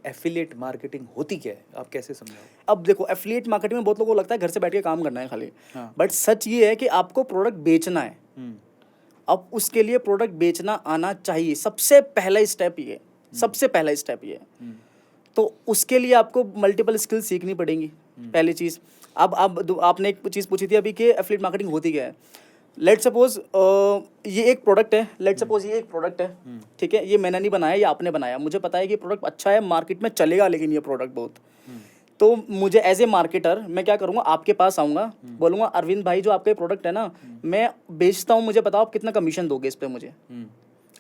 Affiliate marketing होती क्या है, आप कैसे समझाओ? अब देखो, एफिलिएट मार्केटिंग में बहुत लोगों को लगता है घर से बैठ के काम करना है खाली, हाँ। बट सच ये है कि आपको प्रोडक्ट बेचना है। अब उसके लिए प्रोडक्ट बेचना आना चाहिए, सबसे पहला स्टेप ये, सबसे पहला स्टेप ये। तो उसके लिए आपको मल्टीपल स्किल सीखनी पड़ेंगी, पहली चीज़। अब आपने एक चीज़ पूछी थी अभी कि एफिलिएट मार्केटिंग होती क्या है। लेट सपोज ये एक प्रोडक्ट है, लेट सपोज ये एक प्रोडक्ट है, ठीक है, ये मैंने नहीं बनाया, ये आपने बनाया, मुझे पता है कि प्रोडक्ट अच्छा है, मार्केट में चलेगा, लेकिन ये प्रोडक्ट बहुत, तो मुझे एज ए मार्केटर मैं क्या करूँगा, आपके पास आऊँगा, बोलूँगा अरविंद भाई जो आपका प्रोडक्ट है ना, मैं बेचता हूँ, मुझे बताओ आप कितना कमीशन दोगे इस पर मुझे।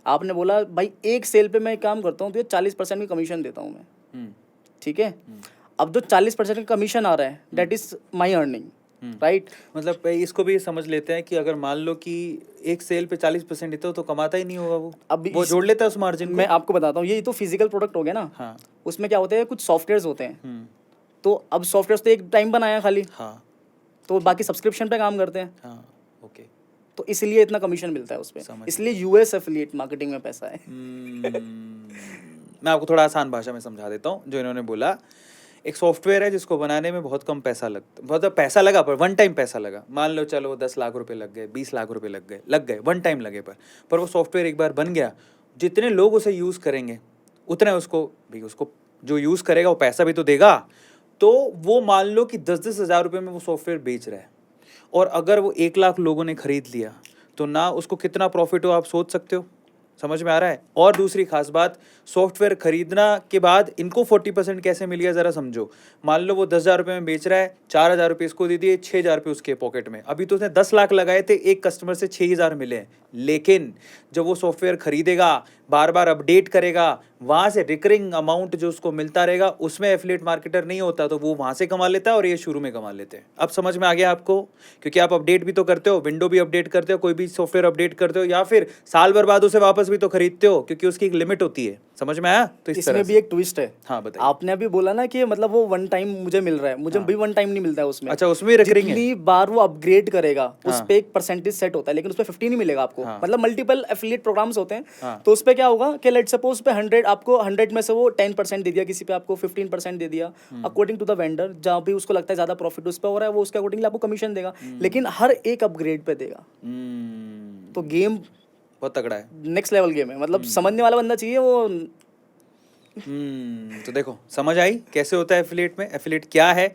आपने बोला भाई एक सेल पे मैं काम करता हूँ तो ये 40% की कमीशन देता हूँ मैं, ठीक है। अब जो 40% का कमीशन आ रहा है, that is my earning, right. मतलब इसको भी समझ लेते हैं कि अगर मान लो कि एक सेल पे 40% देते हो तो कमाता ही नहीं होगा वो, अब वो जोड़ लेता है उस मार्जिन को। मैं आपको बताता हूँ, ये तो फिजिकल प्रोडक्ट हो गया ना। हाँ। उसमें क्या होते हैं, कुछ सॉफ्टवेयर्स होते हैं, तो अब सॉफ्टवेयर तो एक टाइम बनाया खाली, हाँ। तो बाकी सब्सक्रिप्शन पे काम करते हैं, हाँ। ओके। तो इसलिए इतना कमीशन मिलता है उस पर, समझ इसलिए यूएस एफिलिएट मार्केटिंग में पैसा है। मैं आपको थोड़ा आसान भाषा में समझा देता हूँ जो इन्होंने बोला। एक सॉफ्टवेयर है जिसको बनाने में बहुत कम पैसा लगता, बहुत पैसा लगा पर वन टाइम पैसा लगा, मान लो चलो 10 लाख रुपए लग गए, 20 लाख रुपए लग गए वन टाइम लगे, पर वो सॉफ्टवेयर एक बार बन गया, जितने लोग उसे यूज़ करेंगे उतने उसको जो यूज़ करेगा वो पैसा भी तो देगा। तो वो मान लो कि 10-10 हज़ार रुपये में वो सॉफ्टवेयर बेच रहा है, और अगर वो 1 लाख लोगों ने खरीद लिया तो ना उसको कितना प्रॉफिट हो आप सोच सकते हो, समझ में आ रहा है। और दूसरी खास बात, सॉफ्टवेयर खरीदना के बाद इनको 40% कैसे मिल गया ज़रा समझो। मान लो वो 10,000 रुपये में बेच रहा है, 4,000 रुपये इसको दे दिए, 6,000 रुपये उसके पॉकेट में। अभी तो उसने 10 लाख लगाए थे, एक कस्टमर से 6,000 मिले हैं, लेकिन जब वो सॉफ्टवेयर खरीदेगा, बार बार अपडेट करेगा, वहाँ से रिकरिंग अमाउंट जो उसको मिलता रहेगा, उसमें एफिलिएट मार्केटर नहीं होता, तो वो वहाँ से कमा लेता है और ये शुरू में कमा लेते हैं। अब समझ में आ गया आपको, क्योंकि आप अपडेट भी तो करते हो, विंडो भी अपडेट करते हो, कोई भी सॉफ्टवेयर अपडेट करते हो, या फिर साल भर बाद उसे वापस भी तो खरीदते हो, क्योंकि उसकी एक लिमिट होती है। समझ में आया? तो इस तरह इसमें भी एक ट्विस्ट है। हाँ बताइए। आपने अभी बोला ना कि मतलब वो वन टाइम मुझे मिल रहा है, मुझे भी वन टाइम नहीं मिलता है उसमें। अच्छा, उसमें रिकरिंग है। जितनी बार वो अपग्रेड करेगा उस हाँ। पे एक परसेंटेज सेट होता है, लेकिन उस पे 50 नहीं मिलेगा आपको। हाँ। मतलब मल्टीपल एफिलिएट प्रोग्राम्स होते हैं। हाँ। तो उस पे क्या होगा कि लेट सपोज पे 100, आपको 100 में से वो 10% दे दिया, किसी पे आपको 15% दे दिया, अकॉर्डिंग टू द वेंडर। जहाँ भी उसको लगता है ज्यादा प्रॉफिट उस पर हो रहा है, वो उसके अकॉर्डिंगली आपको कमीशन देगा, लेकिन हर एक अपग्रेड पे देगा। तो गेम बहुत तगड़ा है। नेक्स्ट लेवल गेम है, मतलब समझने वाला बंदा चाहिए वो। तो देखो समझ आई कैसे होता है एफिलिएट में, एफिलिएट क्या है।